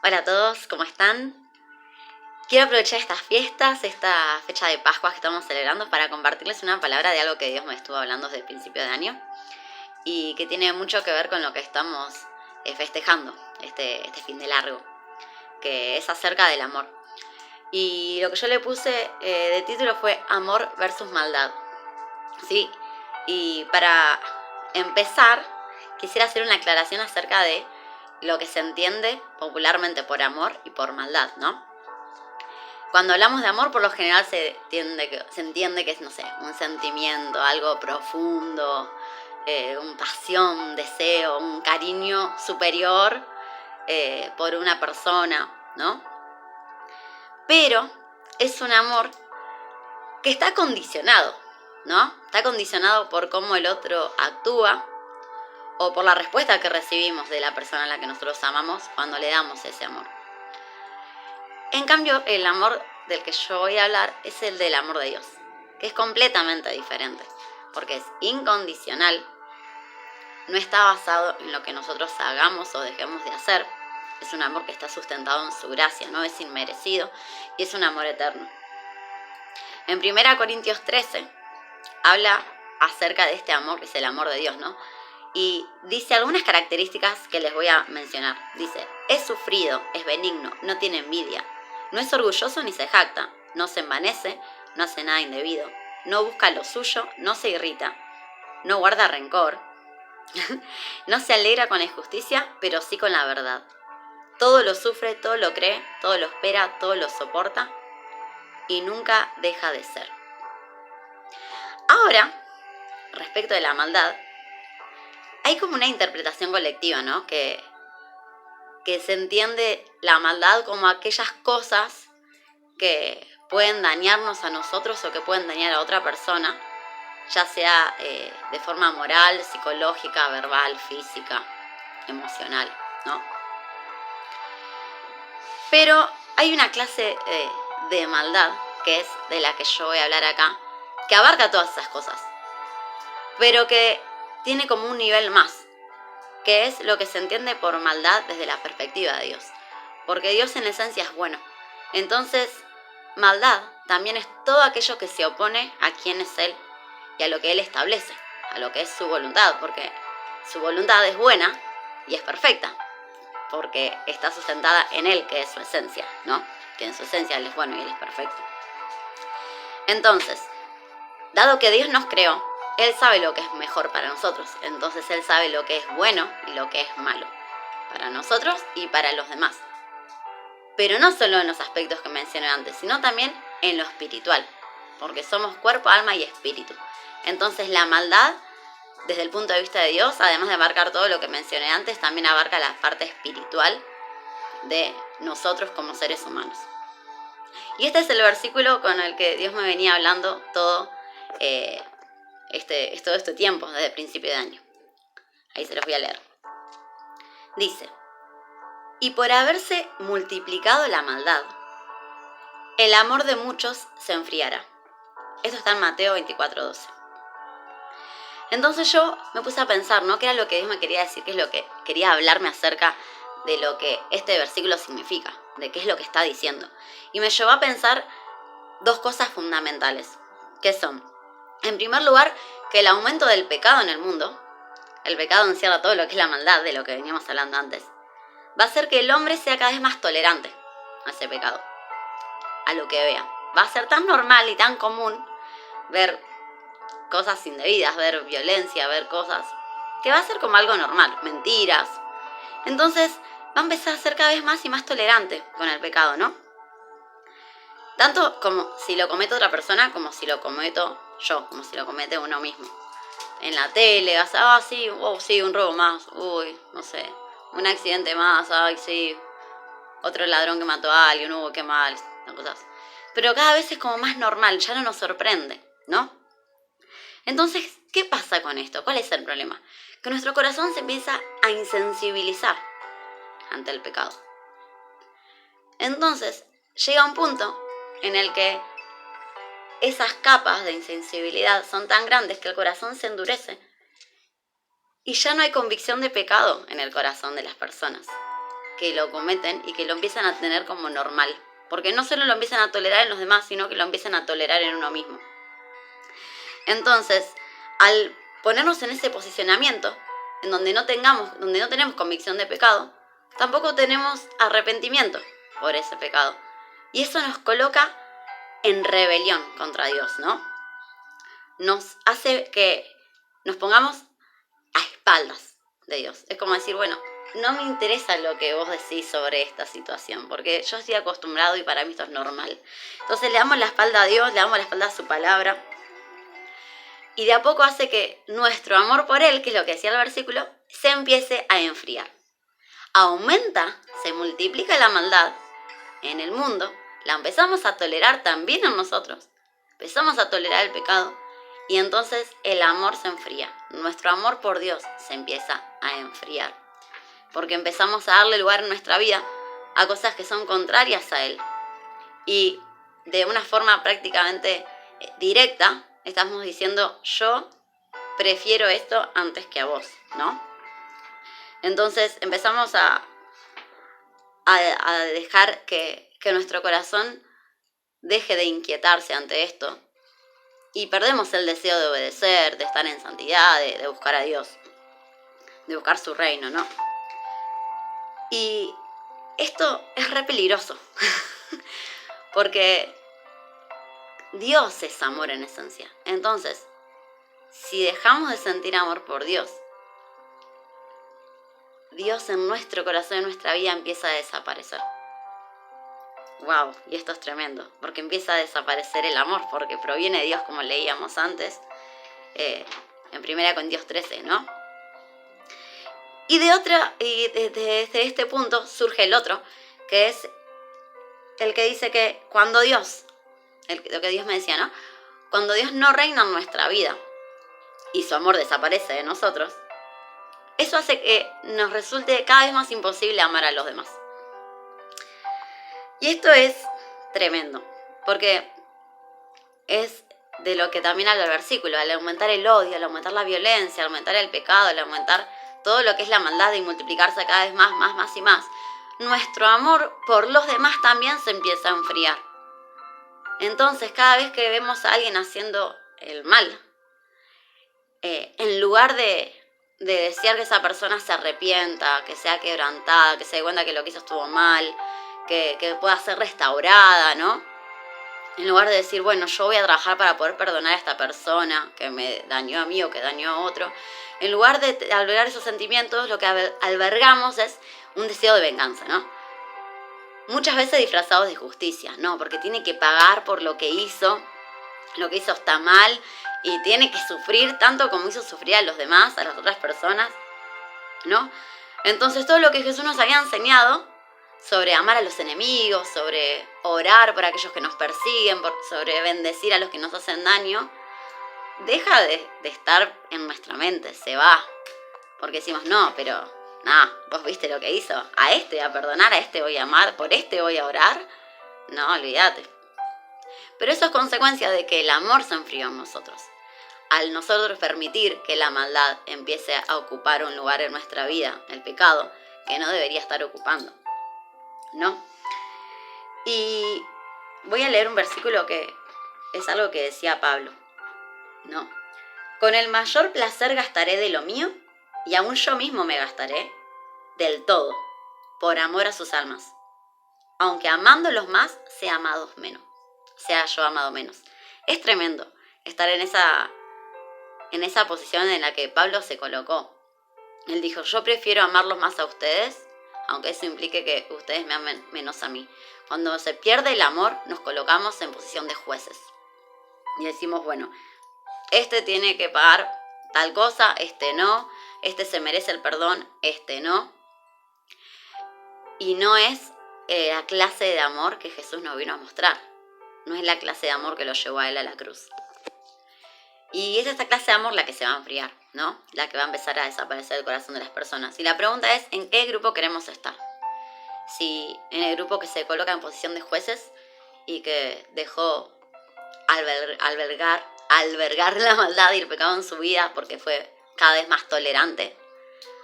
Hola a todos, ¿cómo están? Quiero aprovechar estas fiestas, esta fecha de Pascua que estamos celebrando para compartirles una palabra de algo que Dios me estuvo hablando desde el principio de año y que tiene mucho que ver con lo que estamos festejando este fin de largo, que es acerca del amor. Y lo que yo le puse de título fue Amor versus Maldad, ¿sí? Y para empezar, quisiera hacer una aclaración acerca de lo que se entiende popularmente por amor y por maldad, ¿no? Cuando hablamos de amor, por lo general se entiende que es, no sé, un sentimiento, algo profundo, una pasión, un deseo, un cariño superior por una persona, ¿no? Pero es un amor que está condicionado, ¿no? Está condicionado por cómo el otro actúa o por la respuesta que recibimos de la persona a la que nosotros amamos cuando le damos ese amor. En cambio, el amor del que yo voy a hablar es el del amor de Dios, que es completamente diferente, porque es incondicional, no está basado en lo que nosotros hagamos o dejemos de hacer, es un amor que está sustentado en su gracia, no es inmerecido y es un amor eterno. En 1 Corintios 13 habla acerca de este amor que es el amor de Dios, ¿no? Y dice algunas características que les voy a mencionar. Dice, es sufrido, es benigno, no tiene envidia, no es orgulloso ni se jacta, no se envanece, no hace nada indebido, no busca lo suyo, no se irrita, no guarda rencor, no se alegra con la injusticia, pero sí con la verdad. Todo lo sufre, todo lo cree, todo lo espera, todo lo soporta y nunca deja de ser. Ahora, respecto de la maldad, hay como una interpretación colectiva, ¿no? Que se entiende la maldad como aquellas cosas que pueden dañarnos a nosotros o que pueden dañar a otra persona, ya sea de forma moral, psicológica, verbal, física, emocional, ¿no? Pero hay una clase de maldad, que es de la que yo voy a hablar acá, que abarca todas esas cosas, pero que tiene como un nivel más, que es lo que se entiende por maldad desde la perspectiva de Dios. Porque Dios en esencia es bueno. Entonces, maldad también es todo aquello que se opone a quién es Él y a lo que Él establece, a lo que es su voluntad, porque su voluntad es buena y es perfecta, porque está sustentada en Él, que es su esencia, ¿no? Que en su esencia Él es bueno y Él es perfecto. Entonces, dado que Dios nos creó, Él sabe lo que es mejor para nosotros. Entonces Él sabe lo que es bueno y lo que es malo para nosotros y para los demás. Pero no solo en los aspectos que mencioné antes, sino también en lo espiritual. Porque somos cuerpo, alma y espíritu. Entonces la maldad, desde el punto de vista de Dios, además de abarcar todo lo que mencioné antes, también abarca la parte espiritual de nosotros como seres humanos. Y este es el versículo con el que Dios me venía hablando todo este tiempo, desde el principio de año. Ahí se los voy a leer. Dice, y por haberse multiplicado la maldad, el amor de muchos se enfriará. Esto está en Mateo 24:12. Entonces yo me puse a pensar, ¿no? ¿Qué era lo que Dios me quería decir? ¿Qué es lo que quería hablarme acerca de lo que este versículo significa? De qué es lo que está diciendo. Y me llevó a pensar dos cosas fundamentales, que son, en primer lugar, que el aumento del pecado en el mundo, el pecado encierra todo lo que es la maldad, de lo que veníamos hablando antes, va a hacer que el hombre sea cada vez más tolerante a ese pecado, a lo que vea. Va a ser tan normal y tan común ver cosas indebidas, ver violencia, ver cosas, que va a ser como algo normal, mentiras. Entonces va a empezar a ser cada vez más y más tolerante con el pecado, ¿no? Tanto como si lo comete otra persona, como si lo cometo yo, como si lo comete uno mismo. En la tele, vas a, sí, oh, sí, un robo más, uy, no sé, un accidente más, ay, sí, otro ladrón que mató a alguien, qué mal, cosas. Pero cada vez es como más normal, ya no nos sorprende, ¿no? Entonces, ¿qué pasa con esto? ¿Cuál es el problema? Que nuestro corazón se empieza a insensibilizar ante el pecado. Entonces, llega un punto en el que esas capas de insensibilidad son tan grandes que el corazón se endurece y ya no hay convicción de pecado en el corazón de las personas. que lo cometen y que lo empiezan a tener como normal. Porque no solo lo empiezan a tolerar en los demás, sino que lo empiezan a tolerar en uno mismo. Entonces, al ponernos en ese posicionamiento, en donde no tenemos convicción de pecado, tampoco tenemos arrepentimiento por ese pecado. Y eso nos coloca en rebelión contra Dios, ¿no? Nos hace que nos pongamos a espaldas de Dios. Es como decir, bueno, no me interesa lo que vos decís sobre esta situación, porque yo estoy acostumbrado y para mí esto es normal. Entonces le damos la espalda a Dios, le damos la espalda a su palabra, y de a poco hace que nuestro amor por Él, que es lo que decía el versículo, se empiece a enfriar. Aumenta, se multiplica la maldad en el mundo, la empezamos a tolerar también en nosotros, empezamos a tolerar el pecado, y entonces el amor se enfría. Nuestro amor por Dios se empieza a enfriar, porque empezamos a darle lugar en nuestra vida a cosas que son contrarias a Él. Y de una forma prácticamente directa, estamos diciendo, yo prefiero esto antes que a vos, ¿no? Entonces empezamos a dejar que nuestro corazón deje de inquietarse ante esto, y perdemos el deseo de obedecer, de estar en santidad, de buscar a Dios, de buscar su reino, ¿no? Y esto es re peligroso, porque Dios es amor en esencia. Entonces, si dejamos de sentir amor por Dios, Dios en nuestro corazón, en nuestra vida, empieza a desaparecer. Wow, y esto es tremendo, porque empieza a desaparecer el amor, porque proviene de Dios, como leíamos antes, en 1 Corintios 13, ¿no? Y desde este punto surge el otro, que es el que dice que cuando Dios, lo que Dios me decía, ¿no? Cuando Dios no reina en nuestra vida y su amor desaparece de nosotros, eso hace que nos resulte cada vez más imposible amar a los demás. Y esto es tremendo, porque es de lo que también habla el versículo, al aumentar el odio, al aumentar la violencia, al aumentar el pecado, al aumentar todo lo que es la maldad y multiplicarse cada vez más y más, nuestro amor por los demás también se empieza a enfriar. Entonces, cada vez que vemos a alguien haciendo el mal, en lugar de desear que esa persona se arrepienta, que sea quebrantada, que se dé cuenta que lo que hizo estuvo mal, que pueda ser restaurada, ¿no? En lugar de decir, bueno, yo voy a trabajar para poder perdonar a esta persona que me dañó a mí o que dañó a otro, en lugar de albergar esos sentimientos, lo que albergamos es un deseo de venganza, ¿no? Muchas veces disfrazados de justicia, ¿no? Porque tiene que pagar por lo que hizo está mal, y tiene que sufrir tanto como hizo sufrir a los demás, a las otras personas, ¿no? Entonces todo lo que Jesús nos había enseñado sobre amar a los enemigos, sobre orar por aquellos que nos persiguen, sobre bendecir a los que nos hacen daño, deja de estar en nuestra mente, se va. Porque decimos, no, pero nada, vos viste lo que hizo, a este voy a perdonar, a este voy a amar, por este voy a orar. No, olvídate. Pero eso es consecuencia de que el amor se enfrió en nosotros. Al nosotros permitir que la maldad empiece a ocupar un lugar en nuestra vida, el pecado, que no debería estar ocupando, ¿no? Y voy a leer un versículo que es algo que decía Pablo, ¿no? Con el mayor placer gastaré de lo mío, y aún yo mismo me gastaré del todo, por amor a sus almas, aunque amándolos más, sea yo amado menos. Es tremendo estar en esa posición en la que Pablo se colocó. Él dijo, yo prefiero amarlos más a ustedes, aunque eso implique que ustedes me amen menos a mí. Cuando se pierde el amor, nos colocamos en posición de jueces. Y decimos, bueno, este tiene que pagar tal cosa, este no, este se merece el perdón, este no. Y no es la clase de amor que Jesús nos vino a mostrar. No es la clase de amor que lo llevó a Él a la cruz. Y es esta clase de amor la que se va a enfriar, ¿no? La que va a empezar a desaparecer del corazón de las personas. Y la pregunta es, ¿en qué grupo queremos estar? Si en el grupo que se coloca en posición de jueces y que dejó albergar la maldad y el pecado en su vida porque fue cada vez más tolerante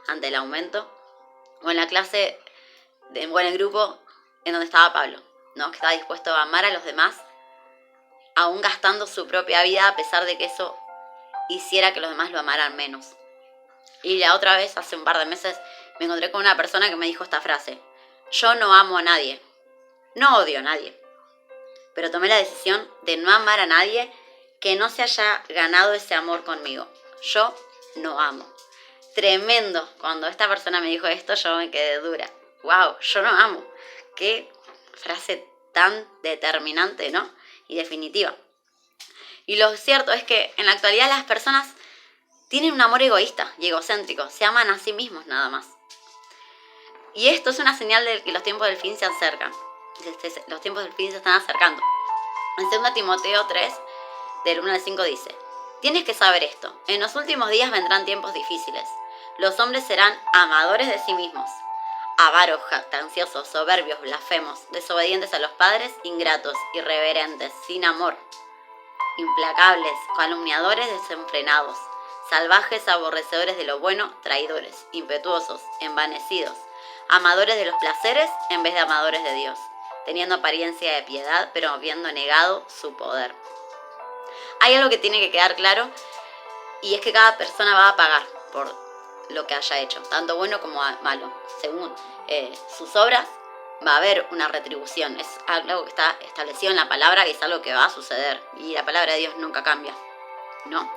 ante el aumento, o en la clase en el grupo en donde estaba Pablo, ¿no? Que estaba dispuesto a amar a los demás, aún gastando su propia vida, a pesar de que eso hiciera que los demás lo amaran menos. Y la otra vez, hace un par de meses, me encontré con una persona que me dijo esta frase: yo no amo a nadie, no odio a nadie, pero tomé la decisión de no amar a nadie que no se haya ganado ese amor conmigo. Yo no amo. Tremendo. Cuando esta persona me dijo esto, yo me quedé dura. Wow, yo no amo. Qué frase tan determinante, ¿no? Y definitiva. Y lo cierto es que en la actualidad las personas tienen un amor egoísta y egocéntrico. Se aman a sí mismos nada más. Y esto es una señal de que los tiempos del fin se acercan. Los tiempos del fin se están acercando. En 2 Timoteo 3, del 1 al 5 dice: tienes que saber esto. En los últimos días vendrán tiempos difíciles. Los hombres serán amadores de sí mismos, avaros, jactanciosos, soberbios, blasfemos, desobedientes a los padres, ingratos, irreverentes, sin amor, implacables, calumniadores, desenfrenados, salvajes, aborrecedores de lo bueno, traidores, impetuosos, envanecidos, amadores de los placeres en vez de amadores de Dios, teniendo apariencia de piedad, pero habiendo negado su poder. Hay algo que tiene que quedar claro, y es que cada persona va a pagar por lo que haya hecho, tanto bueno como malo. Según sus obras, va a haber una retribución. Es algo que está establecido en la palabra y es algo que va a suceder. Y la palabra de Dios nunca cambia, ¿no?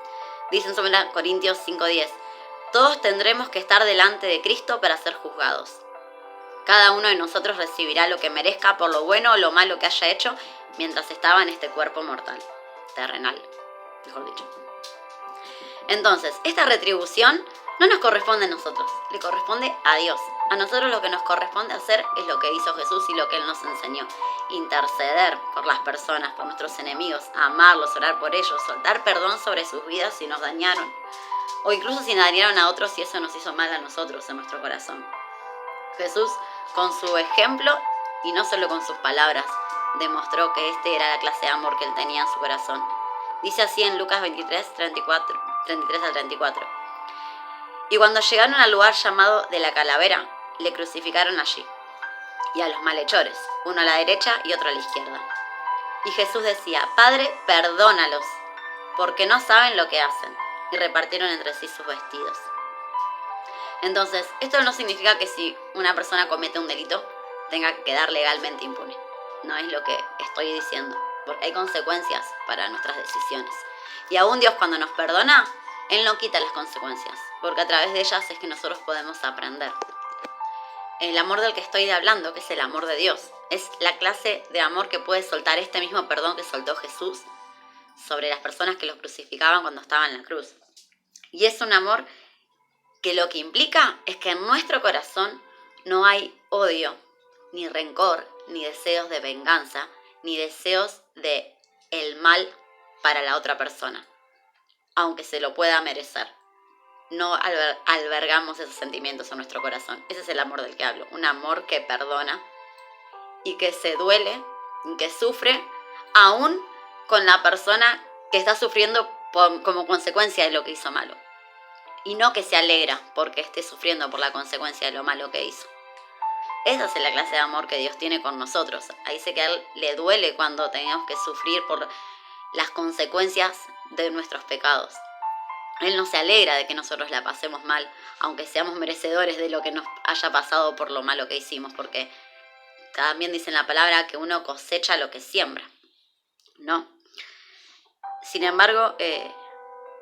Dicen sobre Corintios 5:10: todos tendremos que estar delante de Cristo para ser juzgados. Cada uno de nosotros recibirá lo que merezca por lo bueno o lo malo que haya hecho mientras estaba en este cuerpo mortal, terrenal, mejor dicho. Entonces, esta retribución no nos corresponde a nosotros, le corresponde a Dios. A nosotros lo que nos corresponde hacer es lo que hizo Jesús y lo que Él nos enseñó: interceder por las personas, por nuestros enemigos, amarlos, orar por ellos, soltar perdón sobre sus vidas si nos dañaron, o incluso si dañaron a otros y eso nos hizo mal a nosotros en nuestro corazón. Jesús, con su ejemplo y no solo con sus palabras, demostró que era la clase de amor que Él tenía en su corazón. Dice así en Lucas 23, 33 al 34: y cuando llegaron al lugar llamado de la Calavera, le crucificaron allí, y a los malhechores, uno a la derecha y otro a la izquierda. Y Jesús decía: Padre, perdónalos, porque no saben lo que hacen. Y repartieron entre sí sus vestidos. Entonces, esto no significa que si una persona comete un delito, tenga que quedar legalmente impune. No es lo que estoy diciendo, porque hay consecuencias para nuestras decisiones. Y aún Dios, cuando nos perdona, Él no quita las consecuencias, porque a través de ellas es que nosotros podemos aprender. El amor del que estoy hablando, que es el amor de Dios, es la clase de amor que puede soltar este mismo perdón que soltó Jesús sobre las personas que lo crucificaban cuando estaban en la cruz. Y es un amor que lo que implica es que en nuestro corazón no hay odio, ni rencor, ni deseos de venganza, ni deseos de el mal para la otra persona, aunque se lo pueda merecer. No albergamos esos sentimientos en nuestro corazón. Ese es el amor del que hablo. Un amor que perdona y que se duele y que sufre aún con la persona que está sufriendo como consecuencia de lo que hizo malo. Y no que se alegra porque esté sufriendo por la consecuencia de lo malo que hizo. Esa es la clase de amor que Dios tiene con nosotros. Ahí sé que a Él le duele cuando tenemos que sufrir por las consecuencias de nuestros pecados. Él no se alegra de que nosotros la pasemos mal, aunque seamos merecedores de lo que nos haya pasado por lo malo que hicimos, porque también dice en la palabra que uno cosecha lo que siembra, ¿no? Sin embargo,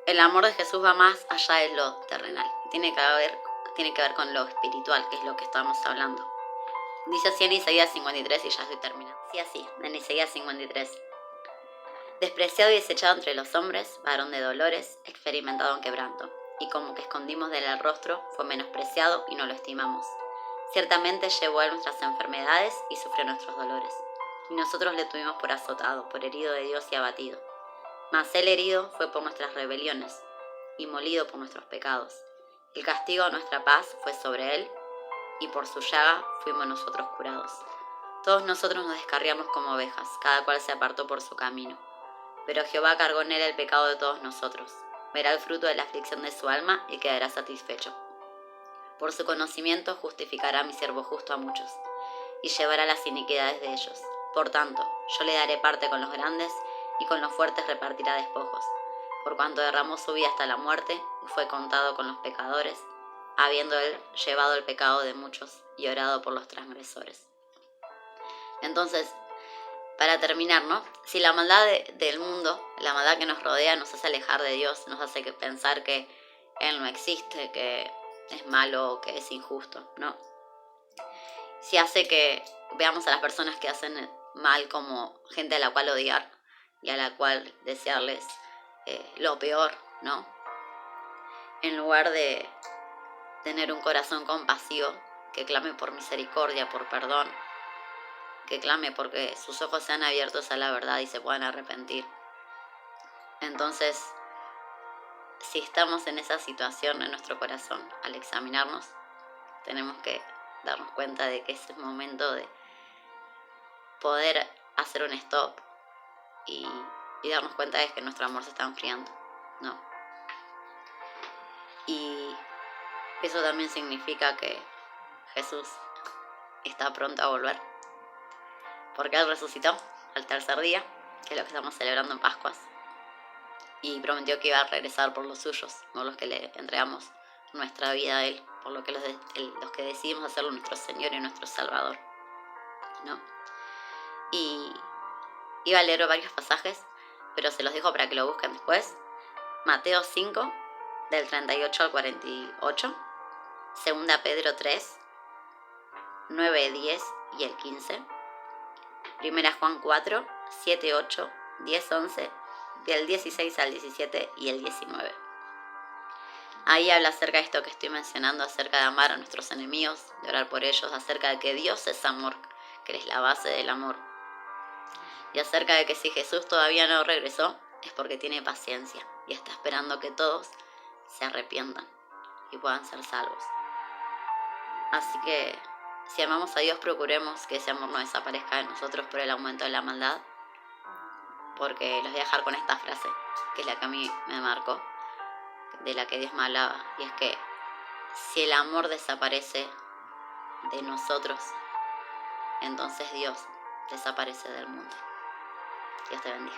el amor de Jesús va más allá de lo terrenal. Tiene que ver con lo espiritual, que es lo que estamos hablando. Dice así en Isaías 53, y ya estoy terminando. Sí, así, en Isaías 53. Despreciado y desechado entre los hombres, varón de dolores, experimentado en quebranto, y como que escondimos de él el rostro, fue menospreciado y no lo estimamos. Ciertamente llevó él nuestras enfermedades y sufrió nuestros dolores. Y nosotros le tuvimos por azotado, por herido de Dios y abatido. Mas él herido fue por nuestras rebeliones, y molido por nuestros pecados. El castigo de nuestra paz fue sobre él, y por su llaga fuimos nosotros curados. Todos nosotros nos descarriamos como ovejas, cada cual se apartó por su camino. Pero Jehová cargó en él el pecado de todos nosotros. Verá el fruto de la aflicción de su alma y quedará satisfecho. Por su conocimiento justificará a mi siervo justo a muchos, y llevará las iniquidades de ellos. Por tanto, yo le daré parte con los grandes, y con los fuertes repartirá despojos. Por cuanto derramó su vida hasta la muerte, y fue contado con los pecadores, habiendo él llevado el pecado de muchos y orado por los transgresores. Entonces, para terminar, ¿no? Si la maldad del mundo, la maldad que nos rodea, nos hace alejar de Dios, nos hace pensar que Él no existe, que es malo, que es injusto, ¿no? Si hace que veamos a las personas que hacen mal como gente a la cual odiar y a la cual desearles lo peor, ¿no? En lugar de tener un corazón compasivo que clame por misericordia, por perdón, que clame porque sus ojos sean abiertos a la verdad y se puedan arrepentir. Entonces, si estamos en esa situación en nuestro corazón, al examinarnos, tenemos que darnos cuenta de que es el momento de poder hacer un stop y darnos cuenta de que nuestro amor se está enfriando, ¿no? Y eso también significa que Jesús está pronto a volver, porque Él resucitó al tercer día, que es lo que estamos celebrando en Pascuas, y prometió que iba a regresar por los suyos, por los que le entregamos nuestra vida a Él, por lo que los que decidimos hacerlo nuestro Señor y nuestro Salvador, ¿no? Y iba a leer varios pasajes, pero se los dejo para que lo busquen después. Mateo 5, del 38 al 48, 2 Pedro 3, 9, 10 y el 15, 1 Juan 4, 7, 8, 10, 11, del 16 al 17 y el 19. Ahí habla acerca de esto que estoy mencionando, acerca de amar a nuestros enemigos, de orar por ellos, acerca de que Dios es amor, que es la base del amor. Y acerca de que si Jesús todavía no regresó, es porque tiene paciencia y está esperando que todos se arrepientan y puedan ser salvos. Así que, si amamos a Dios, procuremos que ese amor no desaparezca de nosotros por el aumento de la maldad, porque los voy a dejar con esta frase, que es la que a mí me marcó, de la que Dios me hablaba, y es que si el amor desaparece de nosotros, entonces Dios desaparece del mundo. Dios te bendiga.